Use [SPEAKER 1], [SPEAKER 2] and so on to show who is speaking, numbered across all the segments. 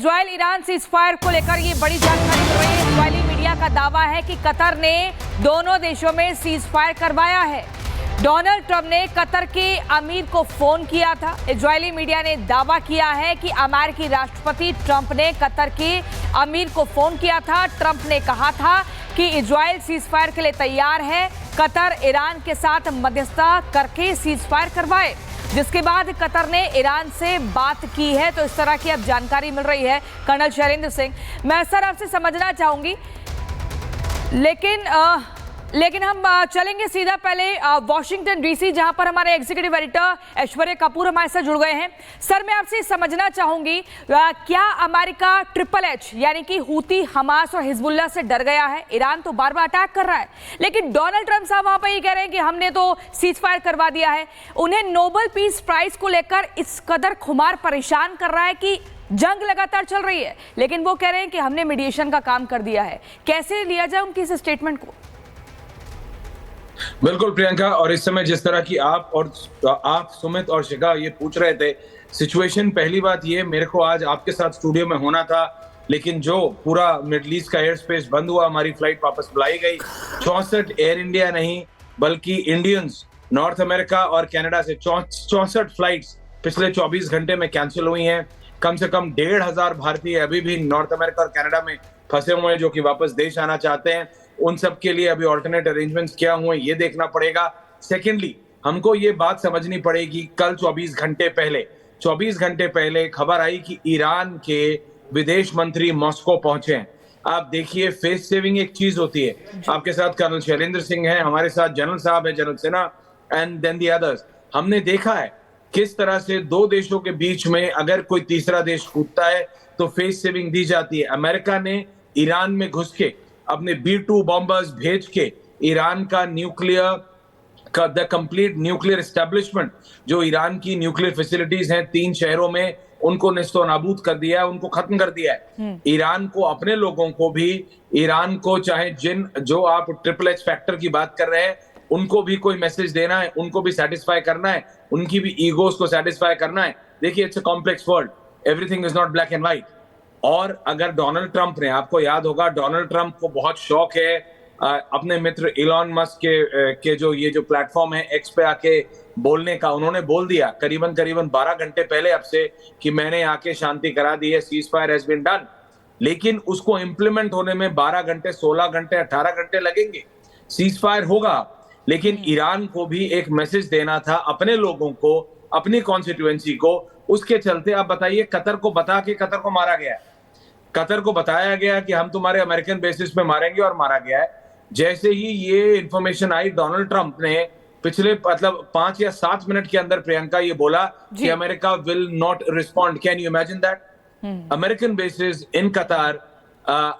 [SPEAKER 1] Israel Iran ceasefire को लेकर ये बड़ी जानकारी मिल रही है। इजरायली मीडिया का दावा है कि कतर ने दोनों देशों में सीज़फायर करवाया है। डोनाल्ड ट्रंप ने कतर के अमीर को फोन किया था। इजरायली मीडिया ने दावा किया है कि अमेरिकी राष्ट्रपति ट्रंप ने कतर के अमीर को फोन किया था। ट्रंप ने कहा था कि इजराइल सीज़फायर के लिए तैयार है, कतर ईरान के साथ मध्यस्थता करके सीज़फायर करवाए, जिसके बाद कतर ने ईरान से बात की है। तो इस तरह की अब जानकारी मिल रही है। कर्नल शैलेंद्र सिंह, मैं सर आपसे समझना चाहूंगी, लेकिन हम चलेंगे सीधा पहले वॉशिंगटन डीसी, जहां पर हमारे एग्जीक्यूटिव एडिटर ऐश्वर्य कपूर हमारे साथ जुड़ गए हैं। सर, मैं आपसे समझना चाहूंगी, क्या अमेरिका ट्रिपल H यानी कि हूती, हमास और हिजबुल्लाह से डर गया है? ईरान तो बार बार अटैक कर रहा है, लेकिन डोनाल्ड ट्रंप साहब वहां पर ये कह रहे हैं कि हमने तो सीज़फायर करवा दिया है। उन्हें नोबेल पीस प्राइज को लेकर इस कदर खुमार परेशान कर रहा है कि जंग लगातार चल रही है, लेकिन वो कह रहे हैं कि हमने मीडिएशन का काम कर दिया है। कैसे लिया जाए उनकी इस स्टेटमेंट को?
[SPEAKER 2] बिल्कुल प्रियंका, और इस समय जिस तरह की आप सुमित और शिखा ये पूछ रहे थे सिचुएशन, पहली बात ये, मेरे को आज आपके साथ स्टूडियो में होना था, लेकिन जो पूरा मिडिल ईस्ट का एयर स्पेस बंद हुआ, हमारी फ्लाइट वापस बुलाई गई। 64 एयर इंडिया नहीं बल्कि इंडियंस नॉर्थ अमेरिका और कनाडा से 64 फ्लाइट्स पिछले 24 घंटे में कैंसिल हुई हैं। कम से कम 1,500 भारतीय अभी भी नॉर्थ अमेरिका और कनाडा में फंसे हुए हैं, जो कि वापस देश आना चाहते हैं। उन सब के लिए अभी ऑल्टरनेट अरेंजमेंट्स क्या हुए ये देखना पड़ेगा। सेकेंडली, हमको ये बात समझनी पड़ेगी, कल 24 घंटे पहले खबर आई कि ईरान के विदेश मंत्री मॉस्को पहुंचे हैं। आप देखिए, फेस सेविंग एक चीज होती है। आपके साथ कर्नल शैलेंद्र सिंह है, हमारे साथ जनरल साहब है, general Sinha, and then the others. हमने देखा है किस तरह से दो देशों के बीच में अगर कोई तीसरा देश कूदता है तो फेस सेविंग दी जाती है। अमेरिका ने ईरान में घुस के अपने B-2 बॉम्बर्स भेज के ईरान का द कंप्लीट न्यूक्लियर एस्टेब्लिशमेंट, जो ईरान की न्यूक्लियर फैसिलिटीज हैं 3 शहरों में, उनको नेस्तो नाबूद कर दिया है, उनको खत्म कर दिया है। ईरान को, अपने लोगों को भी, ईरान को चाहे जो आप ट्रिपल H फैक्टर की बात कर रहे हैं, उनको भी कोई मैसेज देना है, उनको भी सेटिस्फाई करना है, उनकी भी ईगोस को सेटिस्फाई करना है। देखिए, it's a complex world, everything is not black and white. और अगर डोनाल्ड ट्रंप ने, आपको याद होगा, डोनाल्ड ट्रंप को बहुत शौक है अपने मित्र इलॉन मस्क के जो प्लेटफॉर्म है एक्स पे आके बोलने का। उन्होंने बोल दिया करीबन 12 घंटे पहले अब से कि मैंने आके शांति करा दी है, ceasefire has been done. लेकिन उसको इंप्लीमेंट होने में 12 घंटे, 16 घंटे, 18 घंटे लगेंगे। सीज फायर होगा, लेकिन ईरान को भी एक मैसेज देना था अपने लोगों को, अपनी कॉन्स्टिट्यूएंसी को। उसके चलते आप बताइए, कतर को बता के कतर को मारा गया। कतर को बताया गया कि हम तुम्हारे अमेरिकन बेसिस पे मारेंगे, और मारा गया है। जैसे ही ये इंफॉर्मेशन आई, डोनाल्ड ट्रंप ने पिछले 5 या 7 मिनट के अंदर, प्रियंका, ये बोला कि America will not respond. Can you imagine that? American bases in Qatar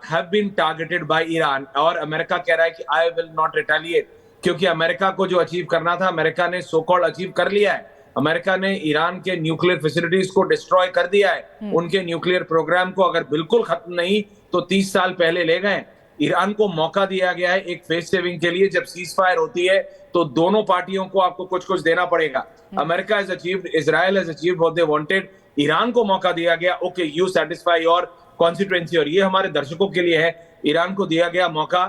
[SPEAKER 2] have been targeted by Iran, और अमेरिका कह रहा है कि आई विल नॉट रिटेलिएट, क्योंकि अमेरिका को जो अचीव करना था, अमेरिका ने सो कॉल्ड अचीव कर लिया है। अमेरिका ने ईरान के न्यूक्लियर फैसिलिटीज को डिस्ट्रॉय कर दिया है। उनके न्यूक्लियर प्रोग्राम को अगर बिल्कुल खत्म नहीं तो 30 साल पहले ले गए। ईरान को मौका दिया गया है एक फेस सेविंग के लिए। जब सीज फायर होती है तो दोनों पार्टियों को आपको कुछ कुछ देना पड़ेगा। America has achieved, Israel has achieved what they wanted. Iran को मौका दिया गया, okay you satisfy your constituency. और ये हमारे दर्शकों के लिए है, ईरान को दिया गया मौका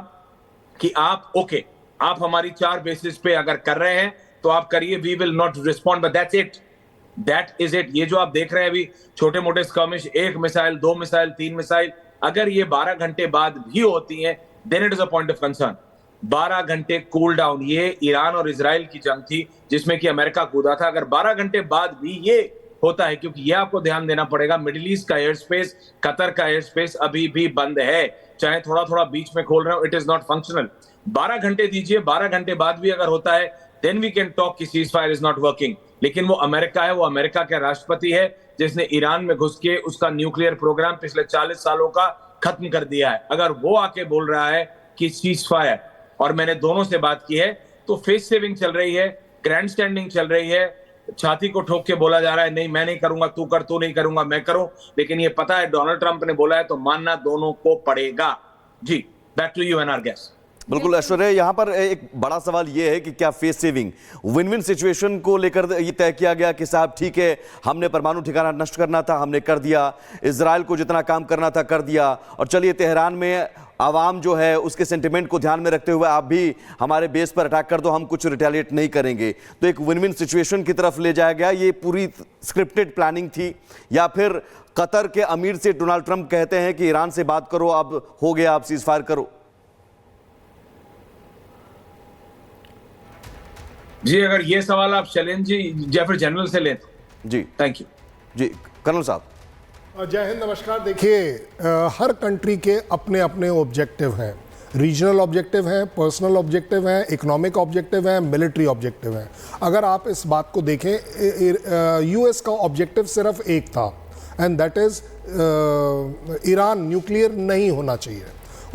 [SPEAKER 2] कि आप हमारी 4 बेसिस पे अगर कर रहे हैं तो आप करिए, we will not respond, but that is it. ये जो आप देख रहे हैं अभी छोटे मोटे स्कर्मिश, 1 मिसाइल, 2 मिसाइल, 3 मिसाइल, अगर ये 12 घंटे बाद भी होती हैं, then it is a point of concern. 12 घंटे कूल डाउन, ये ईरान और इजराइल की जंग थी जिसमें कि अमेरिका कूदा था। अगर 12 घंटे बाद भी ये होता है, क्योंकि ये आपको ध्यान देना पड़ेगा, मिडिल ईस्ट का एयर स्पेस, कतर का एयर स्पेस अभी भी बंद है, चाहे थोड़ा थोड़ा बीच में खोल रहे हो, इट इज नॉट फंक्शनल। 12 घंटे दीजिए, 12 घंटे बाद भी अगर होता है, देन वी कैन टॉक कि cease fire is not working. लेकिन वो अमेरिका है, वो अमेरिका का राष्ट्रपति है जिसने ईरान में घुस के उसका न्यूक्लियर प्रोग्राम पिछले 40 सालों का खत्म कर दिया है। अगर वो आके बोल रहा है कि सीज फायर, और मैंने दोनों से बात की है, तो फेस सेविंग चल रही है, ग्रैंड स्टैंडिंग चल रही है, छाती को ठोक के बोला जा रहा है नहीं मैं नहीं करूंगा, तू कर, तू नहीं करूंगा मैं करूं। लेकिन ये पता है डोनाल्ड ट्रंप ने बोला है तो मानना दोनों को पड़ेगा। जी, back to you and our guest.
[SPEAKER 3] बिल्कुल ऐश्वर्या, यहाँ पर एक बड़ा सवाल ये है कि क्या face saving win win situation को लेकर ये तय किया गया कि साहब ठीक है, हमने परमाणु ठिकाना नष्ट करना था, हमने कर दिया, इजराइल को जितना काम करना था कर दिया, और चलिए तेहरान में आवाम जो है उसके सेंटिमेंट को ध्यान में रखते हुए आप भी हमारे बेस पर अटैक कर दो, हम कुछ रिटेलिएट नहीं करेंगे। तो एक विन विन सिचुएशन की तरफ ले जाया गया। ये पूरी स्क्रिप्टेड प्लानिंग थी, या फिर कतर के अमीर से डोनाल्ड ट्रंप कहते हैं कि ईरान से बात करो, अब हो गया, आप सीज फायर करो?
[SPEAKER 2] जी, अगर ये सवाल आप चैलेंज जी या फिर जनरल से लें तो
[SPEAKER 3] जी
[SPEAKER 2] थैंक यू।
[SPEAKER 3] जी कर्नल साहब।
[SPEAKER 4] जय हिंद, नमस्कार। देखिए, हर कंट्री के अपने अपने ऑब्जेक्टिव हैं। रीजनल ऑब्जेक्टिव हैं, पर्सनल ऑब्जेक्टिव हैं, इकोनॉमिक ऑब्जेक्टिव हैं, मिलिट्री ऑब्जेक्टिव हैं। अगर आप इस बात को देखें, यूएस का ऑब्जेक्टिव सिर्फ एक था, and that is Iran nuclear नहीं होना चाहिए।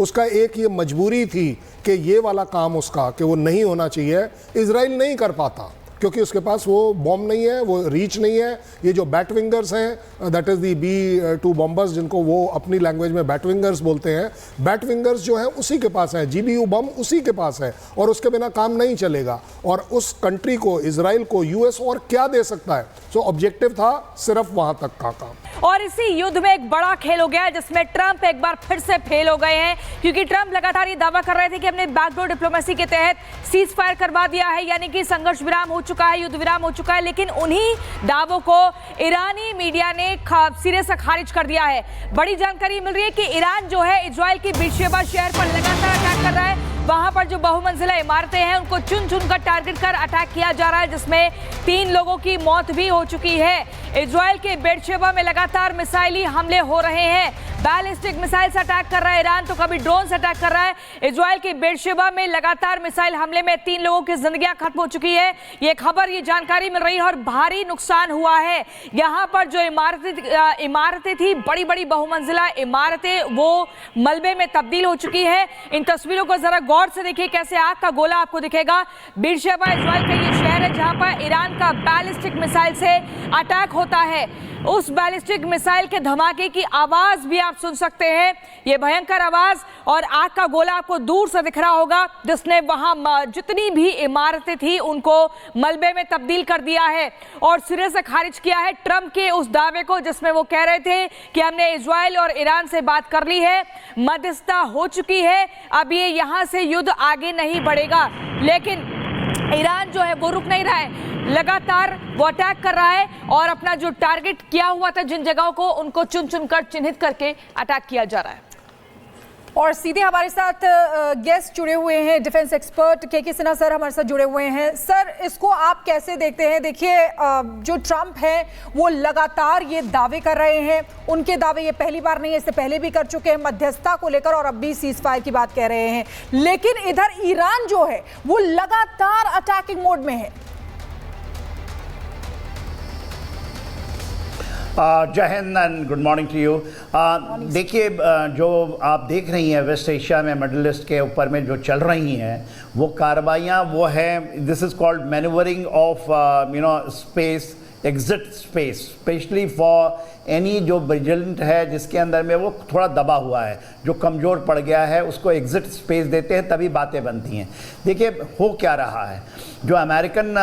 [SPEAKER 4] उसका एक ये मजबूरी थी कि ये वाला काम उसका कि वो नहीं होना चाहिए, इजराइल नहीं कर पाता क्योंकि उसके पास वो बॉम्ब नहीं है, वो रीच नहीं है। ये जो बैट विंगर्स हैं, that is the B-2 bombers, जिनको वो अपनी लैंग्वेज में बैट विंगर्स बोलते हैं, बैट विंगर्स जो हैं उसी के पास है, GBU बम उसी के पास है, और उसके बिना काम नहीं चलेगा। और उस कंट्री को, इजराइल को, यूएस और क्या दे सकता है? सो ऑब्जेक्टिव था सिर्फ वहां तक का काम।
[SPEAKER 1] और इसी युद्ध में एक बड़ा खेल हो गया है जिसमें ट्रंप एक बार फिर से फेल हो गए हैं, क्योंकि ट्रंप लगातार ये दावा कर रहे थे कि हमने बैकडोर डिप्लोमेसी के तहत सीज फायर करवा दिया है, यानी कि संघर्ष विराम हो चुका है, युद्ध विराम हो चुका है। लेकिन उन्हीं दावों को ईरानी मीडिया ने सिरे से खारिज कर दिया है। बड़ी जानकारी मिल रही है कि ईरान जो है इजराइल के बीरशेबा शहर पर लगातार अटैक कर रहा है। वहां पर जो बहुमंजिला इमारतें हैं उनको चुन चुन कर टारगेट कर अटैक किया जा रहा है, जिसमें 3 लोगों की मौत भी हो चुकी है। इजराइल के बेरशेबा में लगातार मिसाइली हमले हो रहे हैं। बैलिस्टिक मिसाइल से अटैक कर रहा है ईरान, तो कभी ड्रोन से अटैक कर रहा है। इजराइल के बेरशेबा में लगातार मिसाइल हमले में 3 लोगों की जिंदगियां खत्म हो चुकी है। ये खबर, ये जानकारी मिल रही है, और भारी नुकसान हुआ है। यहाँ पर जो इमारतें थी, बड़ी बड़ी बहुमंजिला इमारतें, वो मलबे में तब्दील हो चुकी है। इन तस्वीरों को जरा गौर से देखिए, कैसे आग का गोला आपको दिखेगा। बीरशेबा इजराइल का ये शहर है जहां पर ईरान का बैलिस्टिक मिसाइल से अटैक होता है। उस बैलिस्टिक मिसाइल के धमाके की आवाज भी आप सुन सकते हैं, ये भयंकर आवाज, और आग का गोला आपको दूर से दिख रहा होगा, जिसने वहां जितनी भी इमारतें थी उनको मलबे में तब्दील कर दिया है और सिरे से खारिज किया है ट्रंप के उस दावे को, जिसमें वो कह रहे थे कि हमने इजराइल और ईरान से बात कर ली है, मध्यस्थता हो चुकी है, अब ये यहां से युद्ध आगे नहीं बढ़ेगा। लेकिन ईरान जो है वो रुक नहीं रहा है, लगातार वो अटैक कर रहा है और अपना जो टारगेट किया हुआ था जिन जगहों को, उनको चुन चुन कर चिन्हित करके अटैक किया जा रहा है।
[SPEAKER 5] और सीधे हमारे साथ गेस्ट जुड़े हुए हैं, डिफेंस एक्सपर्ट के सिन्हा सर हमारे साथ जुड़े हुए हैं। सर, इसको आप कैसे देखते हैं? देखिए, जो ट्रंप है वो लगातार ये दावे कर रहे हैं, उनके दावे ये पहली बार नहीं है, इससे पहले भी कर चुके हैं मध्यस्थता को लेकर, और अब भी सीज फायर की बात कह रहे हैं। लेकिन इधर ईरान जो है वो लगातार अटैकिंग मोड में है।
[SPEAKER 6] Jai Hind and good morning to you. देखिए, जो आप देख रही हैं वेस्ट एशिया में, मिडल ईस्ट के ऊपर में जो चल रही हैं वो कार्रवाइयाँ, वो है, this is called manoeuvring of space, exit space, specially for any जो विजिलेंट है जिसके अंदर में वो थोड़ा दबा हुआ है, जो कमज़ोर पड़ गया है, उसको एग्जिट स्पेस देते हैं, तभी बातें बनती हैं। देखिए हो क्या रहा है, जो अमेरिकन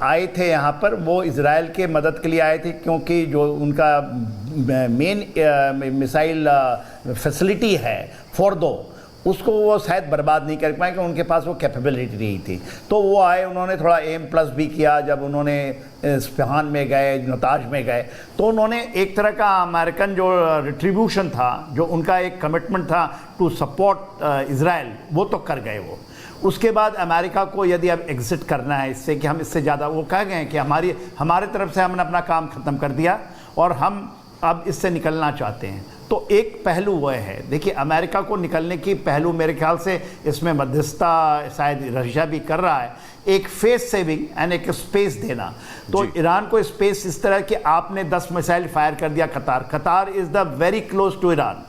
[SPEAKER 6] आए थे यहाँ पर, वो इज़राइल के मदद के लिए आए थे, क्योंकि जो उनका मेन मिसाइल फैसिलिटी है फोर्डो, उसको वो शायद बर्बाद नहीं कर पाए, क्योंकि उनके पास वो कैपेबिलिटी नहीं थी। तो वो आए, उन्होंने थोड़ा एम+ भी किया। जब उन्होंने इस्फहान में गए, नताज में गए, तो उन्होंने एक तरह का अमेरिकन जो रिट्रीब्यूशन था, जो उनका एक कमिटमेंट था टू सपोर्ट इज़राइल, वो तो कर गए वो। उसके बाद अमेरिका को यदि अब एग्जिट करना है इससे, कि हम इससे ज़्यादा, वो कह गए कि हमारे तरफ से हमने अपना काम ख़त्म कर दिया और हम अब इससे निकलना चाहते हैं। तो एक पहलू वह है, देखिए अमेरिका को निकलने की पहलू मेरे ख्याल से इसमें मध्यस्थता शायद रशिया भी कर रहा है, एक फेस सेविंग एंड एक स्पेस देना। तो ईरान को स्पेस इस तरह कि आपने 10 मिसाइल फायर कर दिया Qatar is the very close to Iran,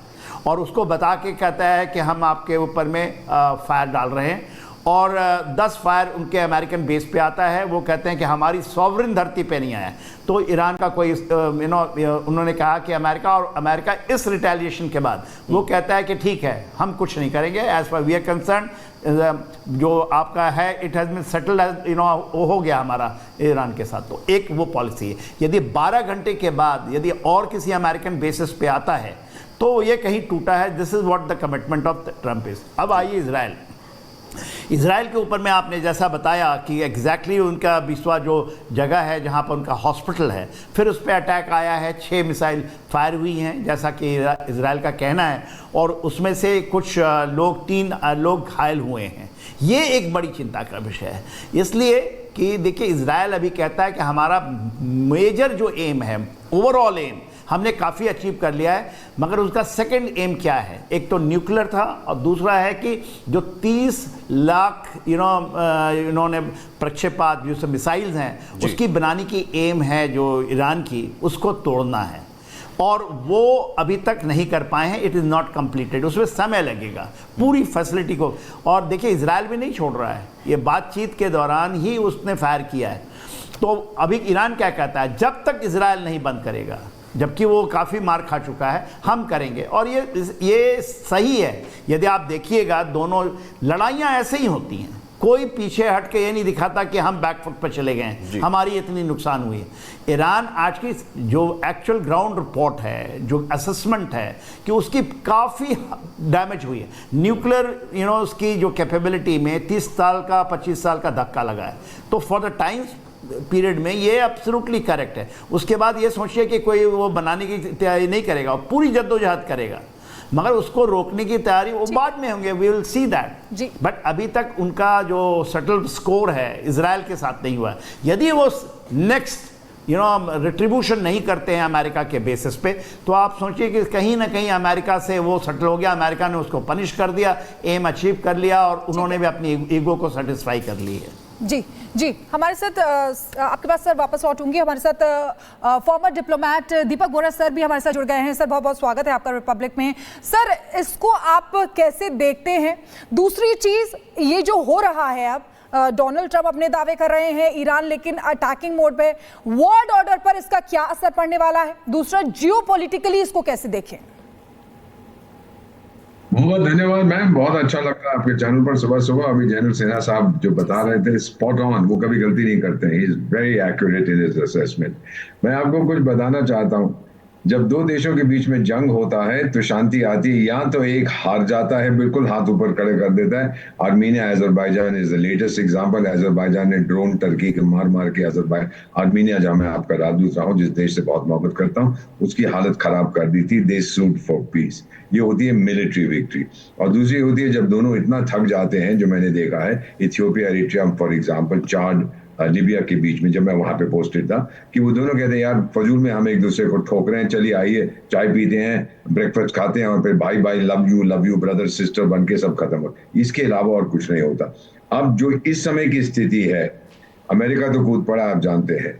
[SPEAKER 6] और उसको बता के कहता है कि हम आपके ऊपर में फायर डाल रहे हैं, और 10 फायर उनके अमेरिकन बेस पे आता है। वो कहते हैं कि हमारी सॉवरिन धरती पे नहीं आया। तो ईरान का कोई उन्होंने कहा कि अमेरिका इस रिटेलिएशन के बाद वो कहता है कि ठीक है, हम कुछ नहीं करेंगे, as far we are concern, जो आपका है इट हैज़ बीन सेटल्ड, हो गया हमारा ईरान के साथ। तो एक वो पॉलिसी है। यदि 12 घंटे के बाद यदि और किसी अमेरिकन बेसिस पे आता है तो ये कहीं टूटा है। This is what the commitment of Trump is. अब आइए इजराइल के ऊपर में आपने जैसा बताया कि एग्जैक्टली उनका 20वां जो जगह है जहां पर उनका हॉस्पिटल है, फिर उस पर अटैक आया है, 6 मिसाइल फायर हुई हैं जैसा कि इजराइल का कहना है, और उसमें से कुछ 3 लोग घायल हुए हैं। ये एक बड़ी चिंता का विषय है, इसलिए कि देखिए इजराइल अभी कहता है कि हमारा मेजर जो एम है, ओवरऑल एम हमने काफ़ी अचीव कर लिया है, मगर उसका सेकंड एम क्या है? एक तो न्यूक्लियर था और दूसरा है कि जो 30 लाख इन्होंने प्रक्षेपात जो सब मिसाइल्स हैं उसकी बनाने की एम है जो ईरान की, उसको तोड़ना है, और वो अभी तक नहीं कर पाए हैं। इट इज़ नॉट कंप्लीटेड, उसमें समय लगेगा पूरी फैसिलिटी को। और देखिए इजराइल भी नहीं छोड़ रहा है, ये बातचीत के दौरान ही उसने फायर किया है। तो अभी ईरान क्या कहता है, जब तक इजराइल नहीं बंद करेगा, जबकि वो काफ़ी मार खा चुका है, हम करेंगे। और ये सही है। यदि आप देखिएगा दोनों लड़ाइयाँ ऐसे ही होती हैं, कोई पीछे हट के ये नहीं दिखाता कि हम बैकफुट पर चले गए हैं, हमारी इतनी नुकसान हुई है। ईरान आज की जो एक्चुअल ग्राउंड रिपोर्ट है, जो असेसमेंट है कि उसकी काफ़ी डैमेज हुई है। न्यूक्लियर उसकी जो कैपेबिलिटी में 30 साल का 25 साल का धक्का लगा है। तो फॉर द टाइम्स पीरियड में ये एब्सोल्युटली करेक्ट है। उसके बाद ये सोचिए कि कोई वो बनाने की तैयारी नहीं करेगा, पूरी जद्दोजहद करेगा, मगर उसको रोकने की तैयारी वो बाद में होंगे। We will see that. But अभी तक उनका जो सटल स्कोर है इजराइल के साथ नहीं हुआ है। यदि वो नेक्स्ट रिट्रीब्यूशन नहीं करते हैं अमेरिका के बेसिस पे, तो आप सोचिए कि कहीं ना कहीं अमेरिका से वो सटल हो गया, अमेरिका ने उसको पनिश कर दिया, एम अचीव कर लिया, और उन्होंने भी अपनी ईगो को सेटिस्फाई कर ली है।
[SPEAKER 5] जी हमारे साथ आपके पास सर वापस लौटूंगी। हमारे साथ फॉर्मर डिप्लोमैट दीपक बोरा सर भी हमारे साथ जुड़ गए हैं। सर बहुत बहुत स्वागत है आपका रिपब्लिक में। सर इसको आप कैसे देखते हैं? दूसरी चीज, ये जो हो रहा है अब डोनाल्ड ट्रंप अपने दावे कर रहे हैं, ईरान लेकिन अटैकिंग मोड पे, वर्ल्ड ऑर्डर पर इसका क्या असर पड़ने वाला है? दूसरा, जियोपॉलिटिकली इसको कैसे देखें?
[SPEAKER 7] बहुत धन्यवाद मैम, बहुत अच्छा लग रहा है आपके चैनल पर सुबह सुबह। अभी जनरल सेना साहब जो बता रहे थे स्पॉट ऑन, वो कभी गलती नहीं करते हैं। He is very accurate in his assessment. मैं आपको कुछ बताना चाहता हूँ। जब 2 देशों के बीच में जंग होता है तो शांति आती है, या तो एक हार जाता है, बिल्कुल हाथ ऊपर खड़े कर देता है। Armenia Azerbaijan is the latest example. Azerbaijan ने ड्रोन टर्की के मार के आर्मीनिया, जहां मैं आपका राजदूत रहा हूं, जिस देश से बहुत मोहब्बत करता हूं, उसकी हालत खराब कर दी थी। दे सूड फॉर पीस। ये होती है मिलिट्री विक्ट्री। और दूसरी होती है जब दोनों इतना थक जाते हैं, जो मैंने देखा है Ethiopia Eritrea for example, Chad Libya के बीच में, जब मैं वहां पे पोस्टेड था, कि वो दोनों कहते हैं यार फजूल में हम एक दूसरे को ठोक रहे हैं, चलिए आइए चाय पीते हैं, ब्रेकफास्ट खाते हैं, और फिर भाई भाई लव यू ब्रदर सिस्टर बन के सब खत्म हो। इसके अलावा और कुछ नहीं होता। अब जो इस समय की स्थिति है, अमेरिका तो कूद पड़ा, आप जानते हैं।